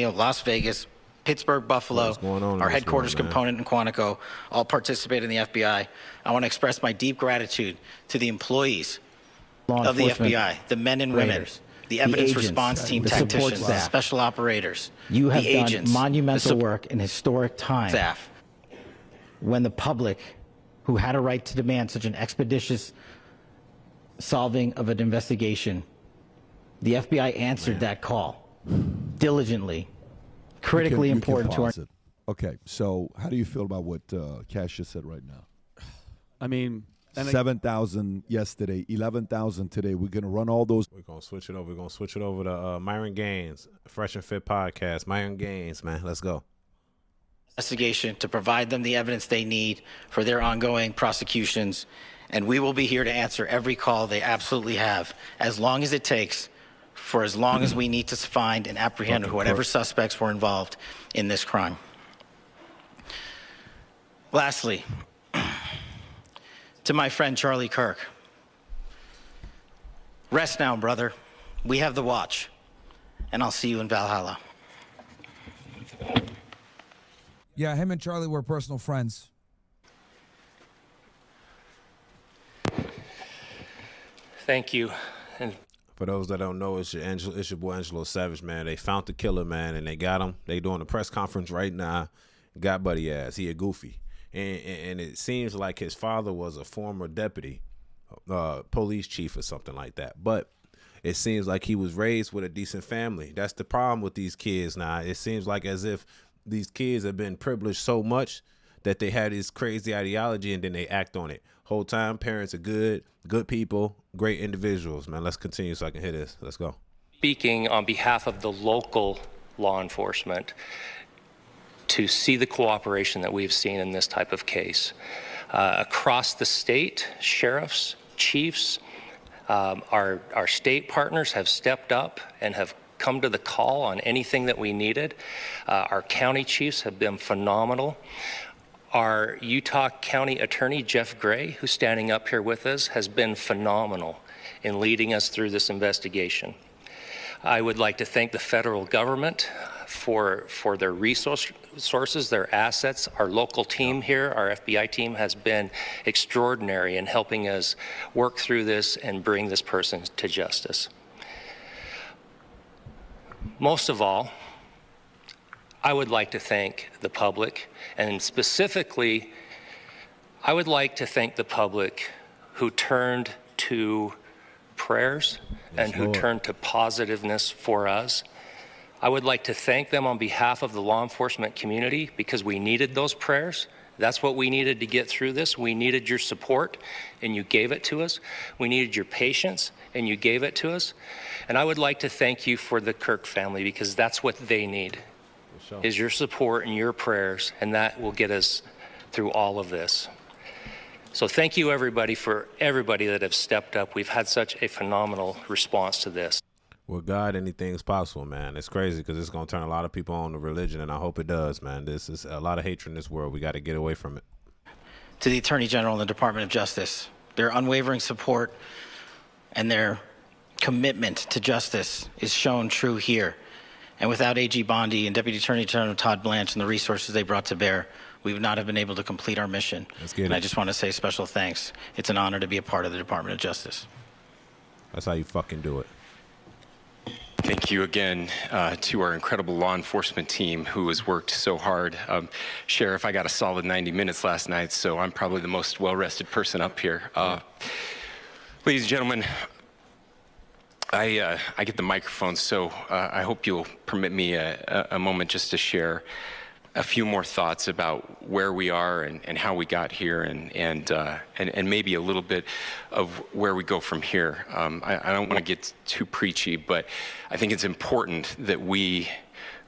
Las Vegas, Pittsburgh, Buffalo, our headquarters component in Quantico, all participate in the FBI. I want to express my deep gratitude to the employees of the FBI, the men and women, the evidence response team tacticians, the special operators, you have the agents, done monumental work in historic time. Staff. When the public, who had a right to demand such an expeditious solving of an investigation, the FBI answered that call diligently, critically important to our. Okay, so how do you feel about what Cash just said right now? I mean, 7,000 yesterday, 11,000 today. We're gonna run all those. We're gonna switch it over. We're gonna switch it over to Myron Gaines, Fresh and Fit podcast. Myron Gaines, man, let's go. Investigation to provide them the evidence they need for their ongoing prosecutions, and we will be here to answer every call they absolutely have, as long as it takes, for as long as we need to find and apprehend whatever suspects were involved in this crime. Lastly, to my friend Charlie Kirk, rest now, brother. We have the watch, and I'll see you in Valhalla. Yeah, him and Charlie were personal friends. Thank you. And for those that don't know, it's your boy Angelo Savage, man. They found the killer, man, and they got him. They doing a press conference right now. Got buddy ass. He a goofy. And it seems like his father was a former deputy, police chief or something like that. But it seems like he was raised with a decent family. That's the problem with these kids now. It seems like as if these kids have been privileged so much that they had this crazy ideology and then they act on it. Whole time, parents are good people, great individuals, man. Let's continue so I can hear this. Let's go. speaking on behalf of the local law enforcement to see the cooperation that we've seen in this type of case. Across the state, sheriffs, chiefs, our state partners have stepped up and have come to the call on anything that we needed. Our county chiefs have been phenomenal. Our Utah County Attorney, Jeff Gray, who's standing up here with us, has been phenomenal in leading us through this investigation. I would like to thank the federal government for their resources, their assets. Our local team here, our FBI team, has been extraordinary in helping us work through this and bring this person to justice. Most of all, I would like to thank the public, and specifically, I would like to thank the public who turned to prayers and who turned to positiveness for us. I would like to thank them on behalf of the law enforcement community because we needed those prayers. That's what we needed to get through this. We needed your support, and you gave it to us. We needed your patience, and you gave it to us. And I would like to thank you for the Kirk family because that's what they need, is your support and your prayers, and that will get us through all of this. So thank you, everybody, for everybody that have stepped up. We've had such a phenomenal response to this. With God, anything's possible, man. It's crazy because it's going to turn a lot of people on to religion, and I hope it does, man. This is a lot of hatred in this world. We got to get away from it. To the Attorney General and the Department of Justice, their unwavering support and their commitment to justice is shown true here. And without AG Bondi and Deputy Attorney General Todd Blanche and the resources they brought to bear, we would not have been able to complete our mission. And I just want to say special thanks. It's an honor to be a part of the Department of Justice. That's how you fucking do it. Thank you again to our incredible law enforcement team who has worked so hard. Sheriff, I got a solid 90 minutes last night, so I'm probably the most well-rested person up here. Ladies and gentlemen, I get the microphone, so I hope you'll permit me a moment just to share a few more thoughts about where we are and how we got here and maybe a little bit of where we go from here. I don't want to get too preachy, but I think it's important that we,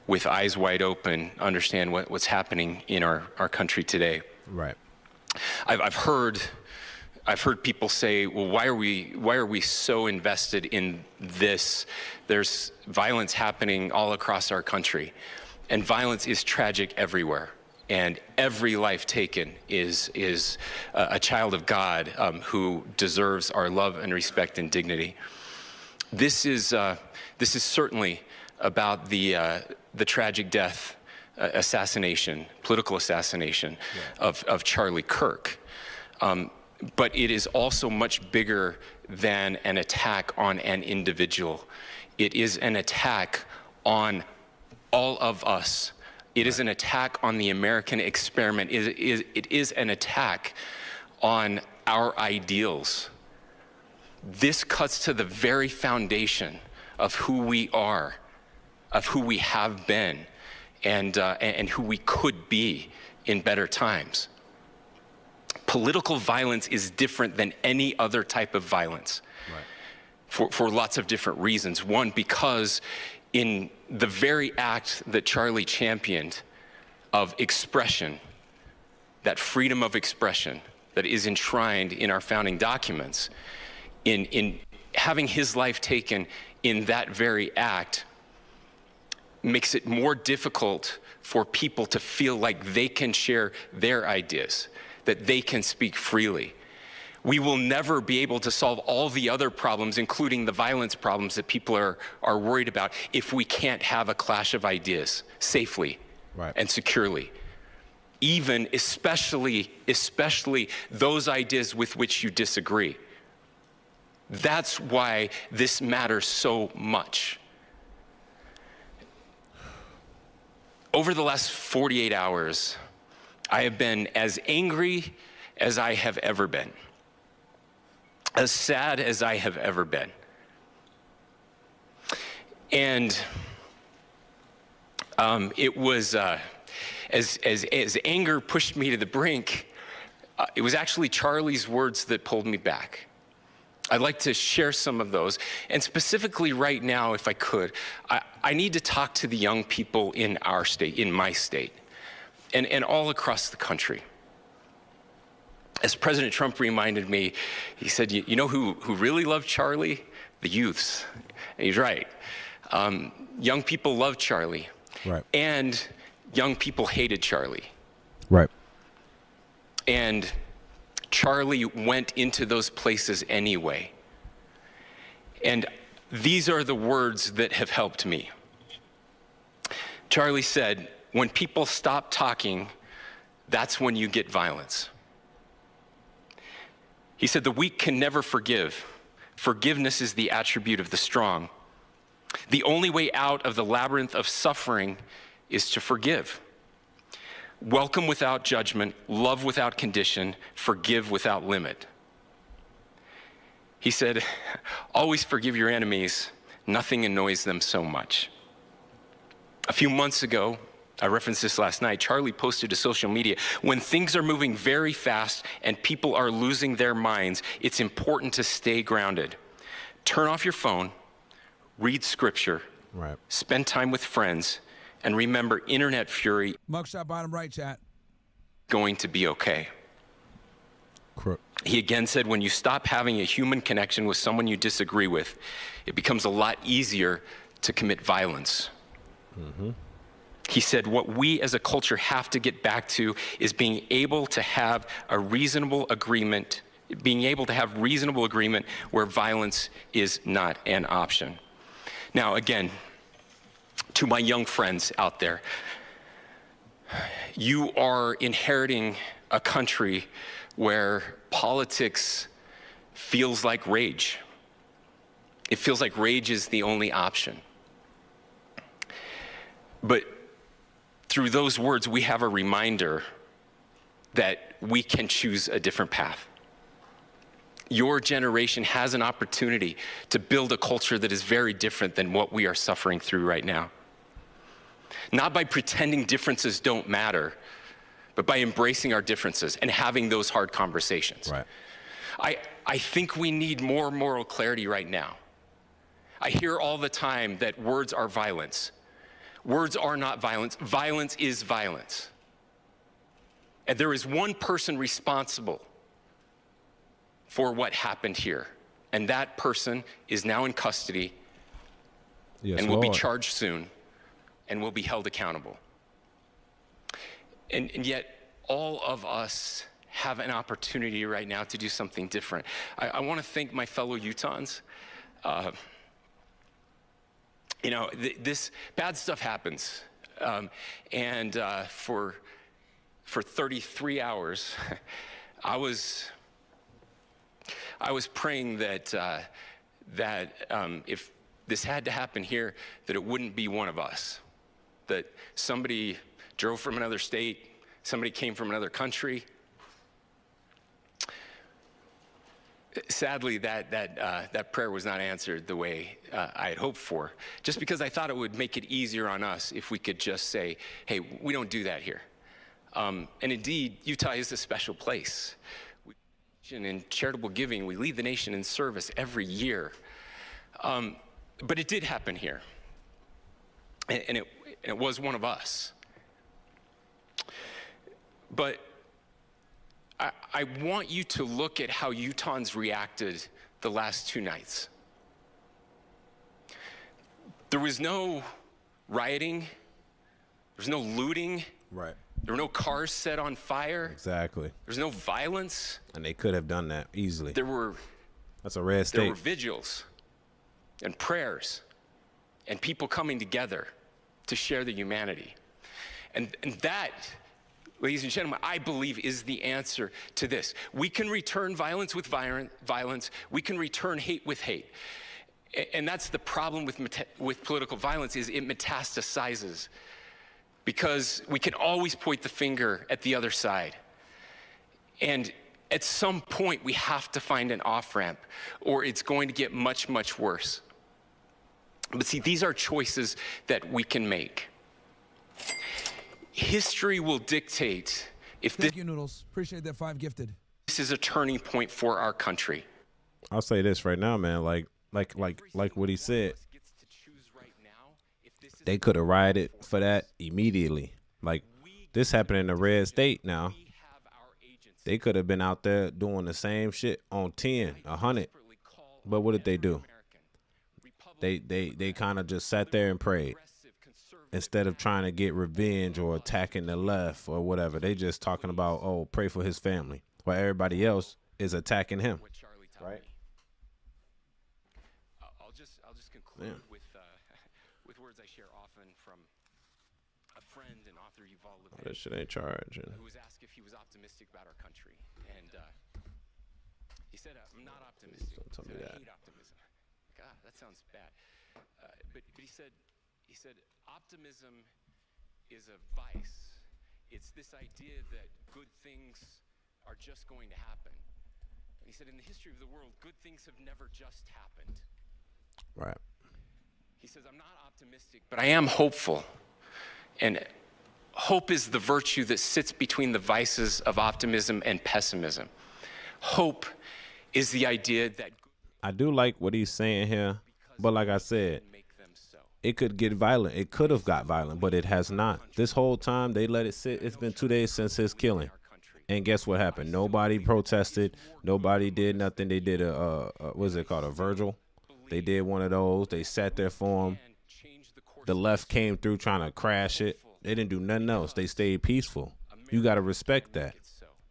with eyes wide open, understand what's happening in our country today. Right. I've heard people say, well, why are we so invested in this? There's violence happening all across our country, and violence is tragic everywhere. And every life taken is a child of God who deserves our love and respect and dignity. This is certainly about the the tragic death, political assassination of Charlie Kirk. But it is also much bigger than an attack on an individual. It is an attack on all of us. It is an attack on the American experiment. It is an attack on our ideals. This cuts to the very foundation of who we are, of who we have been, and who we could be in better times. Political violence is different than any other type of violence, for lots of different reasons. One, because in the very act that Charlie championed of expression, that freedom of expression that is enshrined in our founding documents, in having his life taken in that very act, makes it more difficult for people to feel like they can share their ideas, that they can speak freely. We will never be able to solve all the other problems, including the violence problems that people are worried about, if we can't have a clash of ideas safely and securely. Even, especially those ideas with which you disagree. That's why this matters so much. Over the last 48 hours, I have been as angry as I have ever been, as sad as I have ever been. And it was, as anger pushed me to the brink, it was actually Charlie's words that pulled me back. I'd like to share some of those. And specifically right now, if I could, I need to talk to the young people in our state, in my state, and all across the country. As President Trump reminded me, he said, you know who really loved Charlie? The youths. And he's right. Young people loved Charlie. Right. And young people hated Charlie. Right. And Charlie went into those places anyway. And these are the words that have helped me. Charlie said, when people stop talking, that's when you get violence. He said, the weak can never forgive. Forgiveness is the attribute of the strong. The only way out of the labyrinth of suffering is to forgive. Welcome without judgment, love without condition, forgive without limit. He said, always forgive your enemies. Nothing annoys them so much. A few months ago, I referenced this last night, Charlie posted to social media, when things are moving very fast and people are losing their minds, it's important to stay grounded. Turn off your phone, read scripture, spend time with friends, and remember, internet fury Mugshot bottom right, chat. Going to be okay. Crook. He again said, when you stop having a human connection with someone you disagree with, it becomes a lot easier to commit violence. He said, what we as a culture have to get back to is being able to have a reasonable agreement, where violence is not an option. Now, again, to my young friends out there, you are inheriting a country where politics feels like rage. It feels like rage is the only option. But through those words, we have a reminder that we can choose a different path. Your generation has an opportunity to build a culture that is very different than what we are suffering through right now. Not by pretending differences don't matter, but by embracing our differences and having those hard conversations. Right. I think we need more moral clarity right now. I hear all the time that words are violence. Words are not violence. Violence is violence. And there is one person responsible for what happened here. And that person is now in custody and will be charged soon and will be held accountable. And yet, all of us have an opportunity right now to do something different. I want to thank my fellow Utahns. you know, this bad stuff happens. And for 33 hours, I was praying that if this had to happen here, that it wouldn't be one of us, that somebody drove from another state, somebody came from another country. Sadly, that prayer was not answered the way I had hoped for, just because I thought it would make it easier on us if we could just say, hey, we don't do that here. And indeed, Utah is a special place. In charitable giving, we lead the nation in service every year. But it did happen here, and it was one of us. But I want you to look at how Utahns reacted the last 2 nights. There was no rioting. There was no looting. Right. There were no cars set on fire. Exactly. There was no violence. And they could have done that easily. That's a red state. There were vigils and prayers and people coming together to share the humanity. And that, ladies and gentlemen, I believe is the answer to this. We can return violence with violence. We can return hate with hate. And that's the problem with political violence, is it metastasizes, because we can always point the finger at the other side. And at some point, we have to find an off-ramp, or it's going to get much, much worse. But see, these are choices that we can make. History will dictate if Thank you, Noodles. Appreciate that 5 gifted. this is a turning point for our country. I'll say this right now, man. Like what he said. They could have rioted for that immediately. Like, this happened in a red state now. They could have been out there doing the same shit on 10, 100. But what did they do? They kind of just sat there and prayed. Instead of trying to get revenge or attacking the left or whatever. They just talking about, oh, pray for his family. While everybody else is attacking him. Right? I'll just conclude with words I share often from a friend and author Yuval Levin, That shit ain't charging. who was asked if he was optimistic about our country, and he said, "I'm not optimistic. Don't tell me I that. hate optimism." God, that sounds bad. But he said, optimism is a vice. It's this idea that good things are just going to happen. And he said, in the history of the world, good things have never just happened. Right. He says, I'm not optimistic, but I am hopeful. And hope is the virtue that sits between the vices of optimism and pessimism. Hope is the idea that I do like what he's saying here. But like I said, it could get violent. It could have got violent, but it has not. This whole time, they let it sit. It's been 2 days since his killing. And guess what happened? Nobody protested. Nobody did nothing. They did what is it called? A Virgil. They did one of those. They sat there for him. The left came through trying to crash it. They didn't do nothing else. They stayed peaceful. You got to respect that.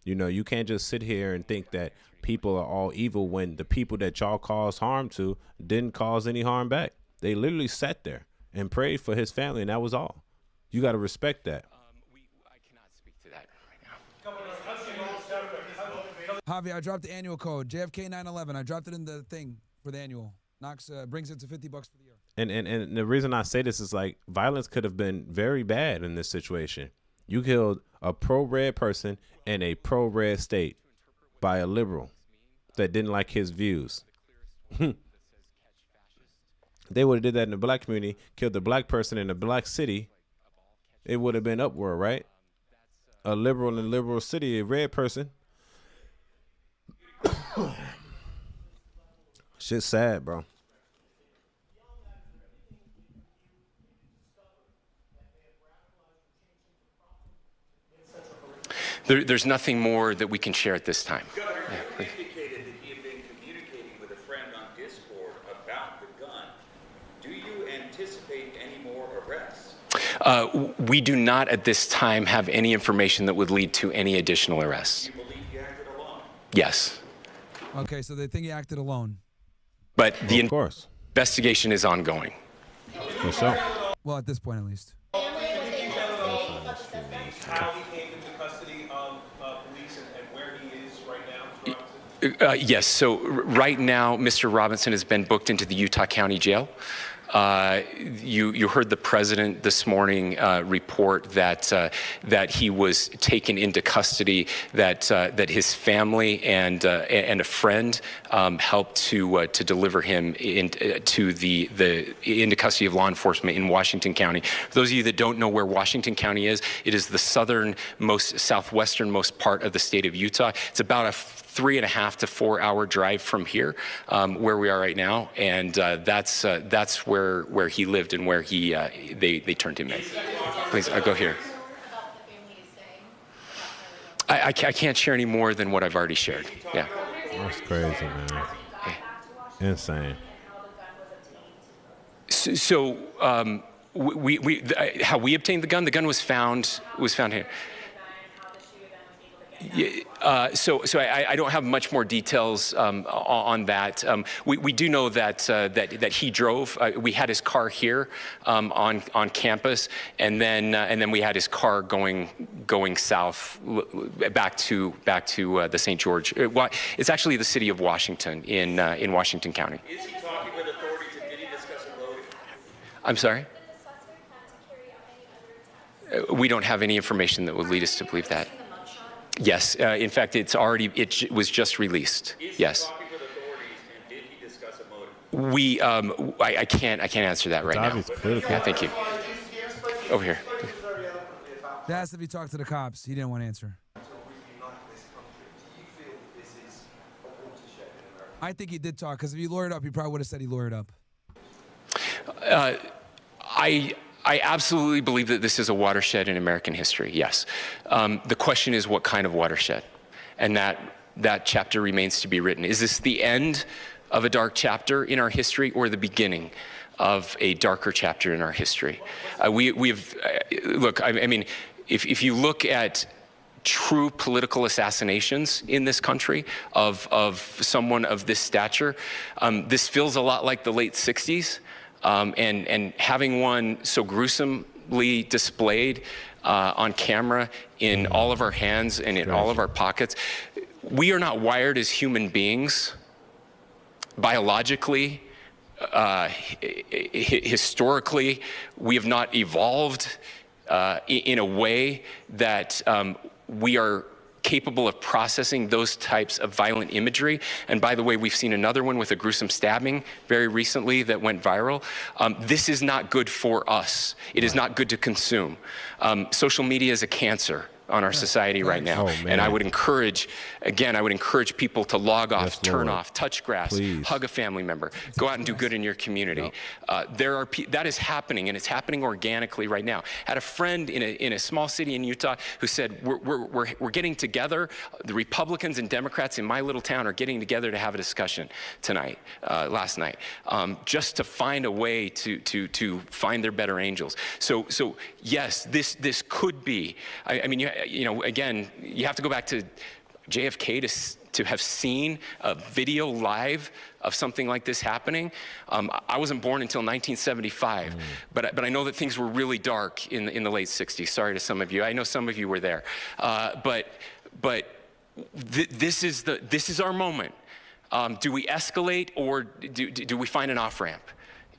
You know, you can't just sit here and think that people are all evil when the people that y'all caused harm to didn't cause any harm back. They literally sat there and prayed for his family, and that was all. You got to respect that. I cannot speak to that right now. Javi, I dropped the annual code, JFK 911. I dropped it in the thing for the annual. Knox brings it to $50 for the year. And the reason I say this is, like, violence could have been very bad in this situation. You killed a pro-red person in a pro-red state by a liberal that didn't like his views. They would have did that in the black community, killed the black person in a black city. It would have been uproar, right? A liberal in a liberal city, a red person. Shit's sad, bro. There's nothing more that we can share at this time. Governor, you indicated that he had been communicating with a friend on Discord about the gun. Do you anticipate any more arrests? We do not at this time have any information that would lead to any additional arrests. Do you believe he acted alone? Yes. Okay, so they think he acted alone. But the Of course. investigation is ongoing. How For sure. Well, at this point, at least. How he came into custody of police and where he is right now, Mr. Robinson? Yes, so right now, Mr. Robinson has been booked into the Utah County Jail. You heard the president this morning report that that he was taken into custody, that his family and a friend helped to deliver him into custody of law enforcement in Washington County. For those of you that don't know where Washington County is, it is the southwesternmost part of the state of Utah. It's about a 3.5 to 4 hour drive from here, where we are right now, and that's where he lived and where they turned him in. Please, go here. I can't share any more than what I've already shared. Yeah. That's crazy, man. Insane. So how we obtained the gun? The gun was found here. So I don't have much more details on that. We do know that he drove. We had his car here on campus, and then we had his car going south back to the St. George. It's actually the city of Washington in Washington County. Is he talking with authorities, and did he discuss a loading? I'm sorry? We don't have any information that would lead us to believe that. Yes, in fact, it was just released. Yes. Is he talking with authorities, and did he discuss a motive? I can't answer that right now. Yeah, thank you. Over here. They asked if he talked to the cops. He didn't want to answer. I think he did talk, because if he lawyered up, he probably would have said he lawyered up. I absolutely believe that this is a watershed in American history, yes. The question is what kind of watershed? And that chapter remains to be written. Is this the end of a dark chapter in our history, or the beginning of a darker chapter in our history? Look, I mean, if you look at true political assassinations in this country of someone of this stature, this feels a lot like the late 60s. And having one so gruesomely displayed on camera in all of our hands and in all of our pockets, we are not wired as human beings biologically, historically. We have not evolved in a way that we are capable of processing those types of violent imagery. And by the way, we've seen another one with a gruesome stabbing very recently that went viral. This is not good for us. It is not good to consume. Social media is a cancer on our society right now. And I would encourage people to log off, turn off, touch grass, hug a family member, go out and do good in your community. That is happening, and it's happening organically right now. I had a friend in a small city in Utah who said, we're getting together, the Republicans and Democrats in my little town are getting together to have a discussion last night, just to find a way to find their better angels. So yes, this could be, I mean, again, you have to go back to JFK to have seen a video live of something like this happening. I wasn't born until 1975, but I know that things were really dark in the late 60s. Sorry to some of you. I know some of you were there. But this is our moment. Do we escalate, or do we find an off-ramp?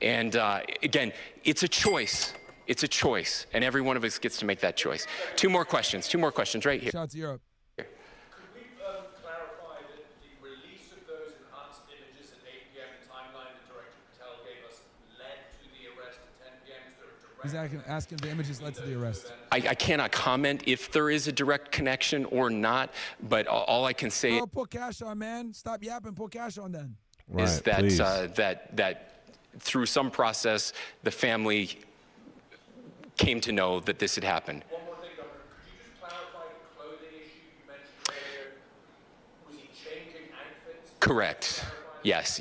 And again, it's a choice. It's a choice, and every one of us gets to make that choice. Two more questions right here. Shout out to Europe. Could we clarify that the release of those enhanced images at 8 p.m., the timeline that Director Patel gave us, led to the arrest at 10 p.m.? Is there a direct... He's asking if the images led to the arrest. I cannot comment if there is a direct connection or not, but all I can say... Oh, put cash on, man. Stop yapping. Put cash on then. ...is that through some process, the family came to know that this had happened. One more thing, Governor. Could you just clarify the clothing issue you mentioned earlier? Was he changing outfits? Correct. Yes.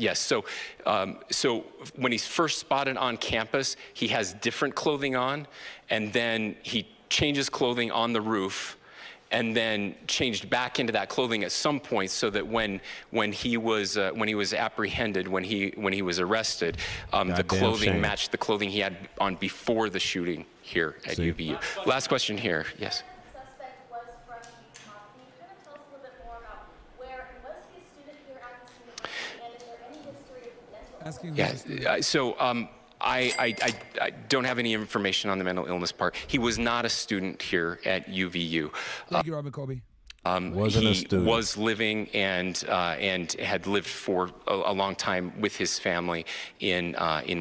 So when he's first spotted on campus, he has different clothing on, and then he changes clothing on the roof, and then changed back into that clothing at some point, so that when he was apprehended, when he was arrested, the Goddamn clothing shame. matched the clothing he had on before the shooting here at UVU. Last question here. Yes. Suspect was from Utah. Can you kind of tell us a little bit more about where, and was he a student here at this university, and is there any history of mental illness? Yeah. So I don't have any information on the mental illness part. He was not a student here at UVU. Thank you, Robert Colby. Wasn't a He student. was living and had lived for a long time with his family in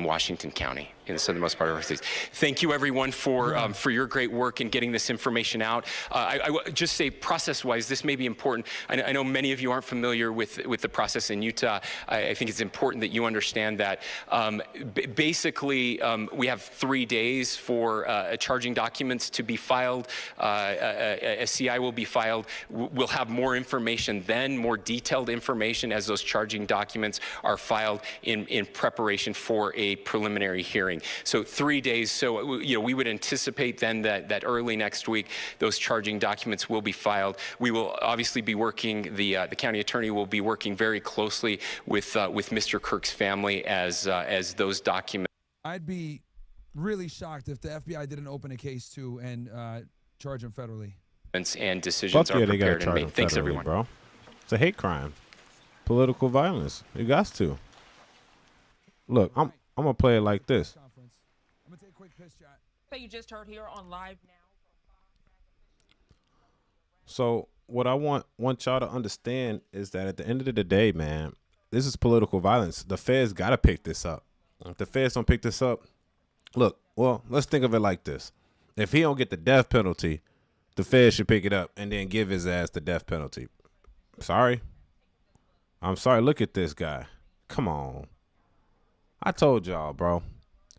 Washington County, in the southernmost part of our state. Thank you, everyone, for your great work in getting this information out. I would just say, process-wise, this may be important. I know many of you aren't familiar with the process in Utah. I think it's important that you understand that. Basically, we have 3 days for charging documents to be filed. A CI will be filed. We'll have more information then, more detailed information, as those charging documents are filed in preparation for a preliminary hearing. So 3 days. So we would anticipate then that early next week those charging documents will be filed. We will obviously be working. The county attorney will be working very closely with Mr. Kirk's family as those documents. I'd be really shocked if the FBI didn't open a case too and charge him federally. And decisions Fuck yeah, are they gotta prepared and charge made. him Thanks, federally, everyone. bro. It's a hate crime, political violence. You got to. Look, I'm gonna play it like this. I'm gonna take a quick piss chat. That you just heard here on Live Now. So what I want y'all to understand is that at the end of the day, man, this is political violence. The feds got to pick this up. If the feds don't pick this up, look, well, let's think of it like this. If he don't get the death penalty, the feds should pick it up and then give his ass the death penalty. Sorry. I'm sorry. Look at this guy. Come on. I told y'all, bro.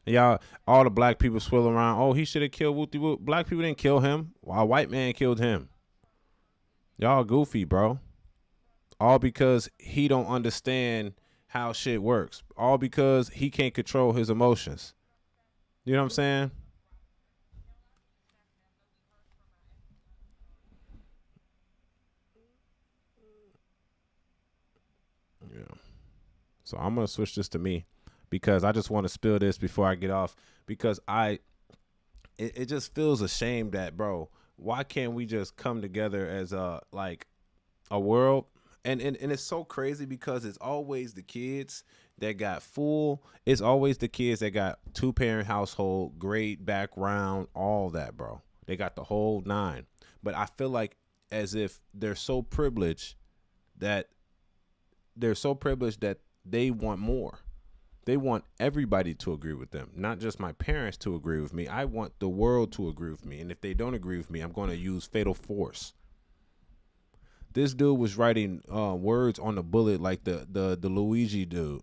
Y'all, all the black people swill around. Oh, he should have killed Wooty Whoop. Black people didn't kill him. A white man killed him. Y'all goofy, bro. All because he don't understand how shit works. All because he can't control his emotions. You know what I'm saying? Yeah. So I'm going to switch this to me because I just want to spill this before I get off, because it just feels a shame that, bro, why can't we just come together as a world? And it's so crazy because it's always the kids that got full. It's always the kids that got 2-parent household, great background, all that, bro. They got the whole 9. But I feel like as if they're so privileged that they want more. They want everybody to agree with them, not just my parents to agree with me. I want the world to agree with me. And if they don't agree with me, I'm going to use fatal force. This dude was writing words on the bullet like the Luigi dude.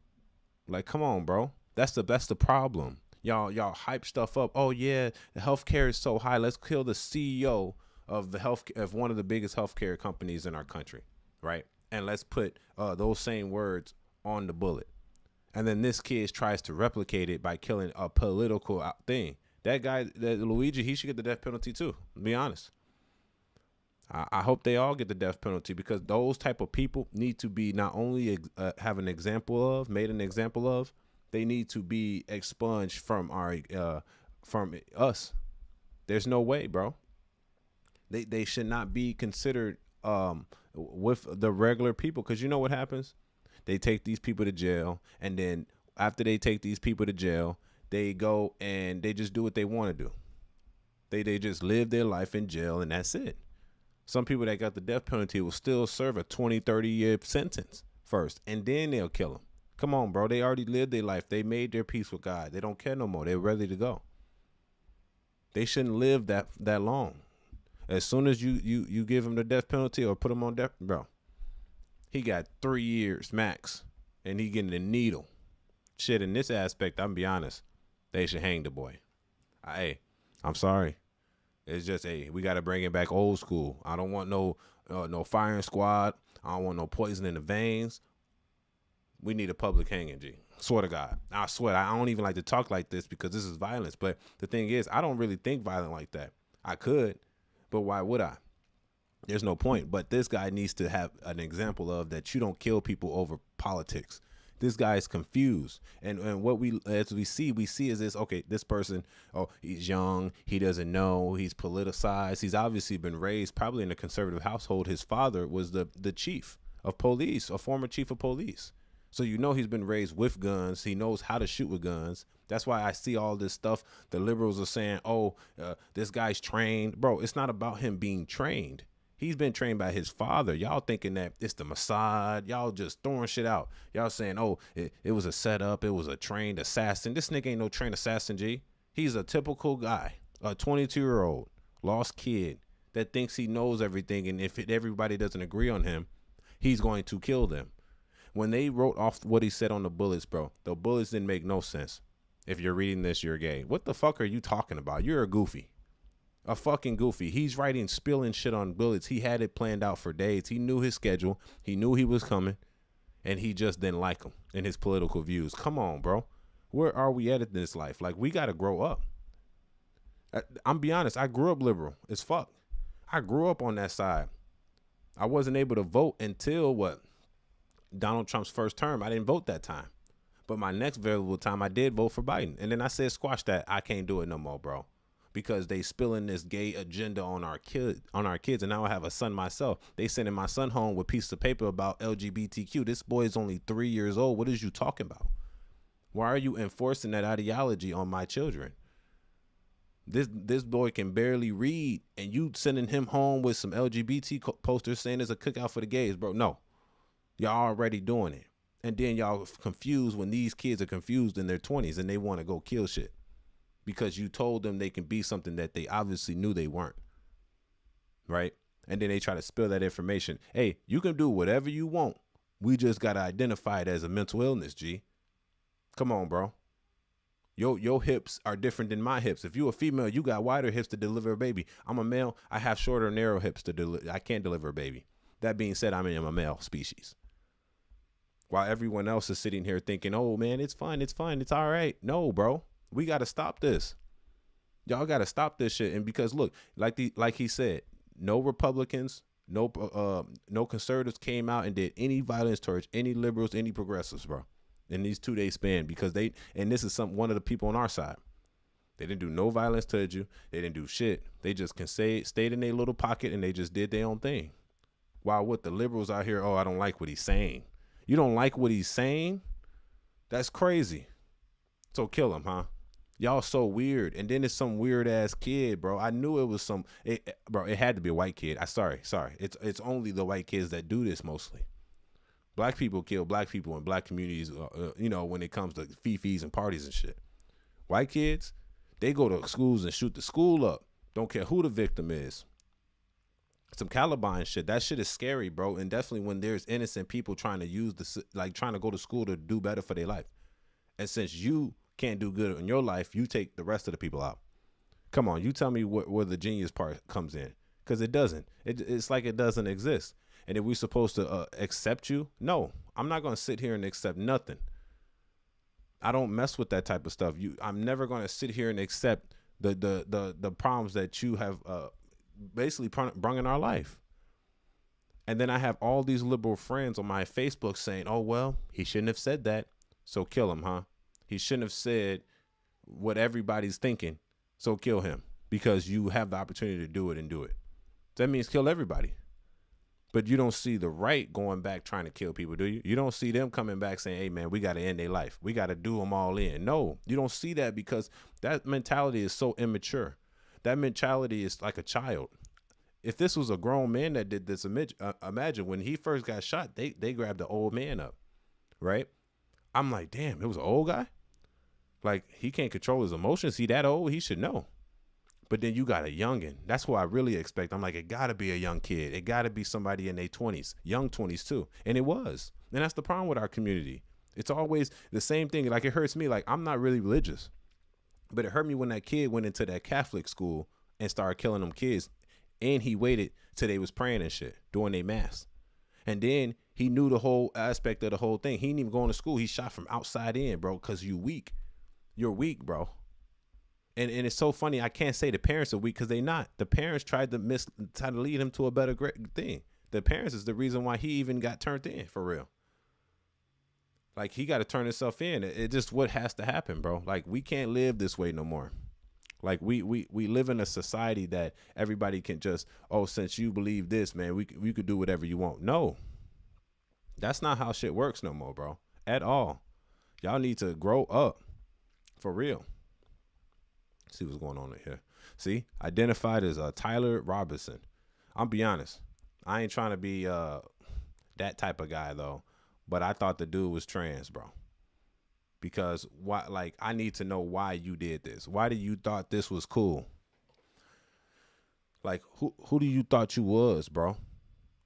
Like, come on, bro. That's the problem. Y'all hype stuff up. Oh yeah, the healthcare is so high. Let's kill the CEO of one of the biggest healthcare companies in our country, right? And let's put those same words on the bullet. And then this kid tries to replicate it by killing a political thing. That guy, Luigi, he should get the death penalty too. To be honest. I hope they all get the death penalty, because those type of people need to be not only made an example of, they need to be expunged from from us. There's no way, bro. They should not be considered with the regular people, because you know what happens? They take these people to jail, and then after they take these people to jail, they go and they just do what they want to do. They just live their life in jail, and that's it. Some people that got the death penalty will still serve a 20, 30-year sentence first, and then they'll kill them. Come on, bro. They already lived their life. They made their peace with God. They don't care no more. They're ready to go. They shouldn't live that long. As soon as you give him the death penalty or put him on death, bro, he got 3 years max, and he getting a needle. Shit, in this aspect, I'm be honest, they should hang the boy. Hey, I'm sorry. It's just, hey, we got to bring it back old school. I don't want no firing squad. I don't want no poison in the veins. We need a public hanging, G. Swear to God. I swear. I don't even like to talk like this because this is violence. But the thing is, I don't really think violent like that. I could, but why would I? There's no point. But this guy needs to have an example of that you don't kill people over politics. This guy is confused. And what we see is this, okay, this person, oh, he's young, he doesn't know, he's politicized. He's obviously been raised probably in a conservative household. His father was the chief of police, a former chief of police. So you know he's been raised with guns. He knows how to shoot with guns. That's why I see all this stuff. The liberals are saying, oh, this guy's trained. Bro, it's not about him being trained. He's been trained by his father. Y'all thinking that it's the Mossad. Y'all just throwing shit out. Y'all saying, oh, it was a setup. It was a trained assassin. This nigga ain't no trained assassin, G. He's a typical guy, a 22-year-old lost kid that thinks he knows everything. And if everybody doesn't agree on him, he's going to kill them. When they wrote off what he said on the bullets, bro, the bullets didn't make no sense. If you're reading this, you're gay. What the fuck are you talking about? You're a goofy. A fucking goofy. He's writing, spilling shit on bullets. He had it planned out for days. He knew his schedule. He knew he was coming. And he just didn't like him and his political views. Come on, bro. Where are we at in this life? Like, we got to grow up. I'm be honest. I grew up liberal as fuck. I grew up on that side. I wasn't able to vote until what? Donald Trump's first term. I didn't vote that time. But my next available time, I did vote for Biden. And then I said, squash that. I can't do it no more, bro. Because they spilling this gay agenda on our kids. And now I have a son myself. They sending my son home with pieces of paper about LGBTQ. This boy is only 3 years old. What is you talking about? Why are you enforcing that ideology on my children? This boy can barely read, and you sending him home with some LGBT posters saying it's a cookout for the gays, bro. No, y'all already doing it. And then y'all confused when these kids are confused in their 20s and they want to go kill shit. Because you told them they can be something that they obviously knew they weren't. Right? And then they try to spill that information. Hey, you can do whatever you want. We just got to identify it as a mental illness, G. Come on, bro. Your hips are different than my hips. If you're a female, you got wider hips to deliver a baby. I'm a male. I have shorter, narrow hips to deliver. I can't deliver a baby. That being said, I'm a male species. While everyone else is sitting here thinking, oh, man, it's fine. It's fine. It's all right. No, bro. We got to stop this. Y'all got to stop this shit. And because look, like he said, no Republicans, no conservatives came out and did any violence towards any liberals, any progressives, bro, in these 2-day span, because and this is one of the people on our side. They didn't do no violence towards you. They didn't do shit. They just stayed in their little pocket and they just did their own thing. While with the liberals out here, oh, I don't like what he's saying. You don't like what he's saying? That's crazy. So kill him, huh? Y'all so weird. And then it's some weird ass kid, bro. I knew it was bro, it had to be a white kid. Sorry. It's only the white kids that do this mostly. Black people kill black people in black communities, when it comes to fifis and parties and shit. White kids, they go to schools and shoot the school up. Don't care who the victim is. Some Caliban shit. That shit is scary, bro. And definitely when there's innocent people trying to trying to go to school to do better for their life. And since you can't do good in your life, you take the rest of the people out. Come on, you tell me where the genius part comes in. Because it doesn't. It's like it doesn't exist. And if we're supposed to accept you, no, I'm not going to sit here and accept nothing. I don't mess with that type of stuff. I'm never going to sit here and accept the problems that you have basically brung in our life. And then I have all these liberal friends on my Facebook saying, oh, well, he shouldn't have said that. So kill him, huh? He shouldn't have said what everybody's thinking. So kill him because you have the opportunity to do it and do it. That means kill everybody. But you don't see the right going back trying to kill people, do you? You don't see them coming back saying, hey, man, we got to end their life. We got to do them all in. No, you don't see that because that mentality is so immature. That mentality is like a child. If this was a grown man that did this, imagine when he first got shot, they grabbed the old man up, right? I'm like, damn, it was an old guy? Like, he can't control his emotions. He that old? He should know. But then you got a youngin'. That's what I really expect. I'm like, it got to be a young kid. It got to be somebody in their 20s, young 20s too. And it was. And that's the problem with our community. It's always the same thing. Like, it hurts me. Like, I'm not really religious. But it hurt me when that kid went into that Catholic school and started killing them kids. And he waited till they was praying and shit, doing their mass. And then he knew the whole aspect of the whole thing. He didn't even go into school. He shot from outside in, bro, because you weak. You're weak, bro. And it's so funny. I can't say the parents are weak because they not. The parents tried to lead him to a better thing. The parents is the reason why he even got turned in, for real. Like, he got to turn himself in. It just what has to happen, bro. Like, we can't live this way no more. Like, we live in a society that everybody can just, oh, since you believe this, man, we could do whatever you want. No, that's not how shit works no more, bro, at all. Y'all need to grow up, for real. See what's going on here. See, identified as Tyler Robinson. I'll be honest, I ain't trying to be that type of guy though, but I thought the dude was trans, bro. Because why? Like, I need to know why you did this. Why did you thought this was cool? Like, who do you thought you was, bro?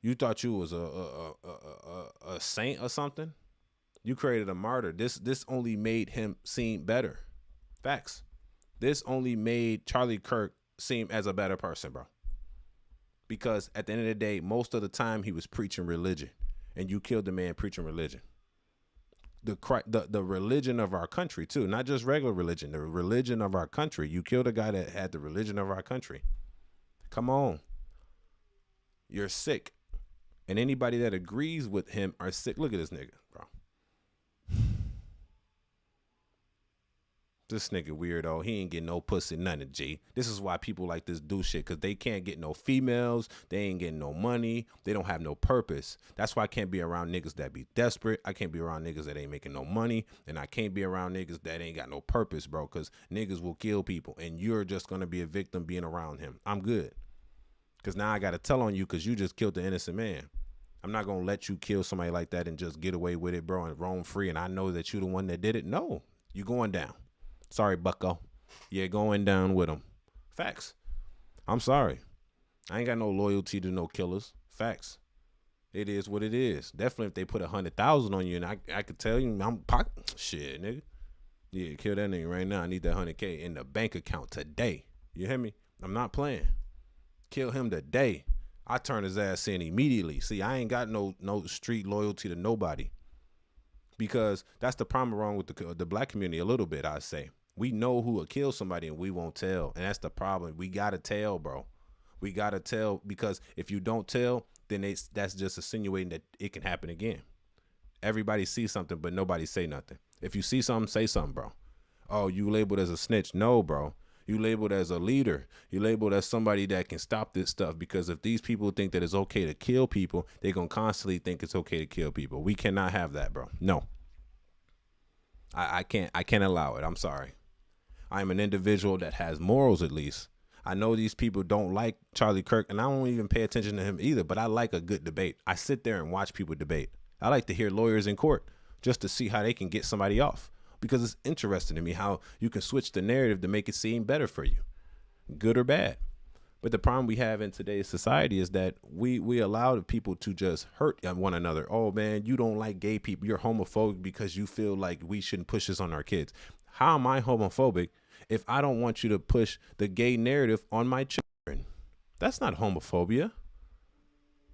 You thought you was a saint or something? You created a martyr. This only made him seem better. Facts. This only made Charlie Kirk seem as a better person, bro. Because at the end of the day, most of the time he was preaching religion, and you killed the man preaching religion. The religion of our country too, not just regular religion, the religion of our country. You killed a guy that had the religion of our country. Come on. You're sick. And anybody that agrees with him are sick. Look at this nigga, bro. This nigga weirdo. He ain't getting no pussy, nothing, G. This is why people like this do shit, because they can't get no females. They ain't getting no money. They don't have no purpose. That's why I can't be around niggas that be desperate. I can't be around niggas that ain't making no money. And I can't be around niggas that ain't got no purpose, bro, because niggas will kill people. And you're just going to be a victim being around him. I'm good. Because now I got to tell on you because you just killed the innocent man. I'm not going to let you kill somebody like that and just get away with it, bro, and roam free. And I know that you the one that did it. No, you going down. Sorry, bucko. You're going down with them. Facts. I'm sorry. I ain't got no loyalty to no killers. Facts. It is what it is. Definitely if they put 100,000 on you and I could tell you, I'm shit, nigga. Yeah, kill that nigga right now. I need that 100K in the bank account today. You hear me? I'm not playing. Kill him today. I turn his ass in immediately. See, I ain't got no street loyalty to nobody. Because that's the problem wrong with the black community a little bit, I say. We know who will kill somebody and we won't tell. And that's the problem. We got to tell, bro. We got to tell, because if you don't tell, then that's just insinuating that it can happen again. Everybody sees something, but nobody say nothing. If you see something, say something, bro. Oh, you labeled as a snitch. No, bro. You labeled as a leader. You labeled as somebody that can stop this stuff, because if these people think that it's okay to kill people, they're going to constantly think it's okay to kill people. We cannot have that, bro. No. I can't allow it. I'm sorry. I'm an individual that has morals, at least. I know these people don't like Charlie Kirk, and I don't even pay attention to him either, but I like a good debate. I sit there and watch people debate. I like to hear lawyers in court just to see how they can get somebody off, because it's interesting to me how you can switch the narrative to make it seem better for you, good or bad. But the problem we have in today's society is that we allow the people to just hurt one another. Oh, man, you don't like gay people. You're homophobic because you feel like we shouldn't push this on our kids. How am I homophobic if I don't want you to push the gay narrative on my children? That's not homophobia.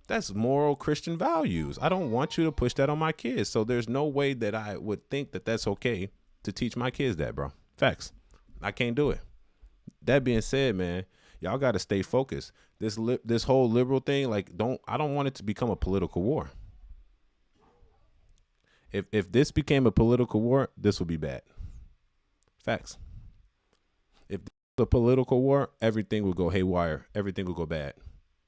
That's moral Christian values. I don't want you to push that on my kids. So there's no way that I would think that that's okay to teach my kids that, bro. Facts. I can't do it. That being said, man, y'all got to stay focused. This whole liberal thing, like, I don't want it to become a political war. If this became a political war, this would be bad. Facts. If the political war, everything would go haywire. Everything would go bad.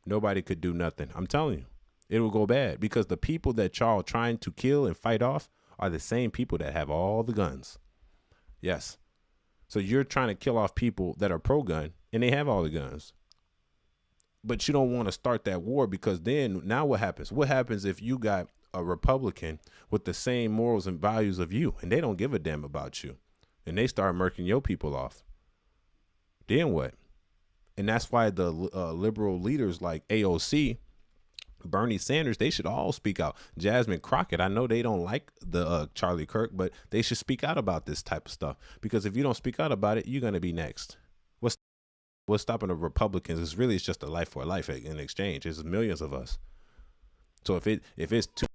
Nobody could do nothing. I'm telling you, it will go bad, because the people that y'all trying to kill and fight off are the same people that have all the guns. Yes. So you're trying to kill off people that are pro-gun and they have all the guns. But you don't want to start that war, because then now what happens? What happens if you got a Republican with the same morals and values of you and they don't give a damn about you and they start murking your people off? Then what? And that's why the liberal leaders like AOC, Bernie Sanders, they should all speak out. Jasmine Crockett, I know they don't like the Charlie Kirk, but they should speak out about this type of stuff, because if you don't speak out about it, you're going to be next. What's stopping the Republicans is really, it's just a life for life in exchange. There's millions of us. So if it's too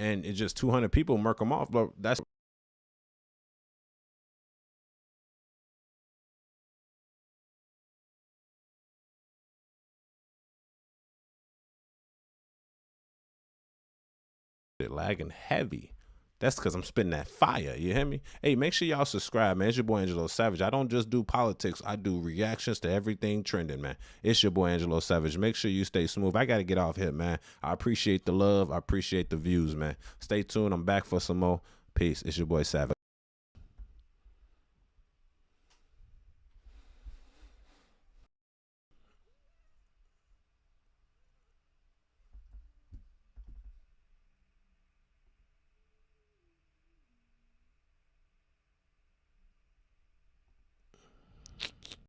and it's just 200 people murk them off. But that's lagging heavy. That's because I'm spitting that fire. You hear me? Hey, make sure y'all subscribe, man. It's your boy Angelo Savage. I don't just do politics. I do reactions to everything trending, man. It's your boy Angelo Savage. Make sure you stay smooth. I got to get off here, man. I appreciate the love. I appreciate the views, man. Stay tuned. I'm back for some more. Peace. It's your boy Savage.